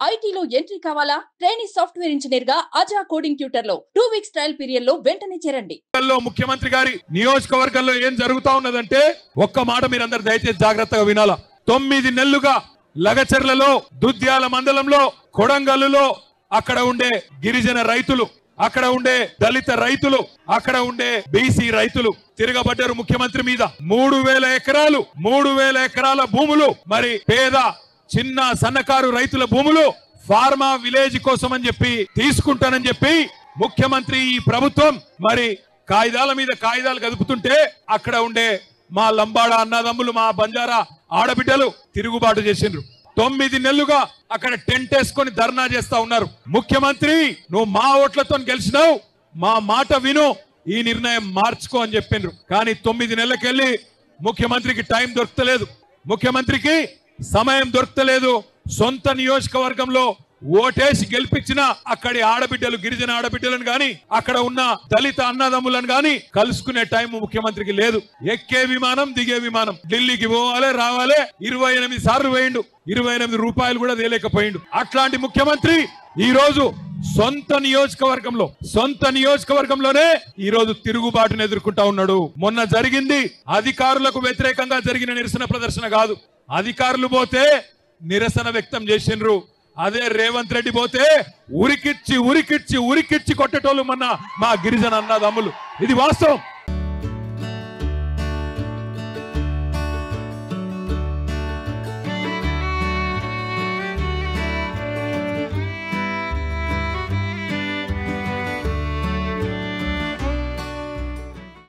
ఐటీలో ఎంట్రీ కావాలా? Training software engineer గా అజా కోడింగ్ ట్యూటర్ లో 2 వీక్స్ ట్రయల్ పీరియడ్ లో వెంటనే చేరండి. ముఖ్యమంత్రి గారి నియోజకవర్గంలో ఏం జరుగుతా ఉన్నదంటే ఒక్క మాట మీరందరూ దయచేసి జాగ్రత్తగా వినాలా. 9 నెలలుగా లగచర్లలో, దుద్యాల మండలంలో, కొడంగల్లులో అక్కడ ఉండే గిరిజన రైతులు, అక్కడ ఉండే దళిత రైతులు, అక్కడ ఉండే బీసీ రైతులు తిరగబడ్డారు ముఖ్యమంత్రి మీద. 3,000 ఎకరాల భూములు, మరి పేద చిన్న సన్నకారు రైతుల భూములు ఫార్మా విలేజ్ కోసం అని చెప్పి తీసుకుంటానని చెప్పి ముఖ్యమంత్రి ఈ ప్రభుత్వం మరి కాగితాల మీద కాగితాలు కదుపుతుంటే అక్కడ ఉండే మా లంబాడ అన్నదమ్ములు, మా బంజారా ఆడబిడ్డలు తిరుగుబాటు చేసిండ్రు. 9 నెలలుగా అక్కడ టెంట్ వేసుకొని ధర్నా చేస్తా ఉన్నారు. ముఖ్యమంత్రి, నువ్వు మా ఓట్లతో గెలిచినావు, మా మాట విను, ఈ నిర్ణయం మార్చుకో అని చెప్పిండ్రు. కానీ 9 నెలలకెళ్ళి ముఖ్యమంత్రికి టైం దొరకలేదు, ముఖ్యమంత్రికి సమయం దొరకలేదు. సొంత నియోజకవర్గంలో ఓటేసి గెలిపించిన అక్కడి ఆడబిడ్డలు, గిరిజన ఆడబిడ్డలను గాని, అక్కడ ఉన్న దళిత అన్నదమ్ములను గాని కలుసుకునే టైం ముఖ్యమంత్రికి లేదు. ఎక్కే విమానం, దిగే విమానం, ఢిల్లీకి పోవాలి రావాలి 28 సార్లు వేయండు, 28 రూపాయలు కూడా తేలేకపోయిండు. అట్లాంటి ముఖ్యమంత్రి ఈ రోజు సొంత నియోజకవర్గంలోనే ఈ రోజు తిరుగుబాటును ఎదుర్కొంటా ఉన్నాడు. మొన్న జరిగింది అధికారులకు వ్యతిరేకంగా జరిగిన నిరసన ప్రదర్శన కాదు. అధికారులు పోతే నిరసన వ్యక్తం చేసిండ్రు, అదే రేవంత్ రెడ్డి పోతే ఉరికిచ్చి కొట్టేటోళ్ళు మన మా గిరిజన అన్నదమ్ములు. ఇది వాస్తవం.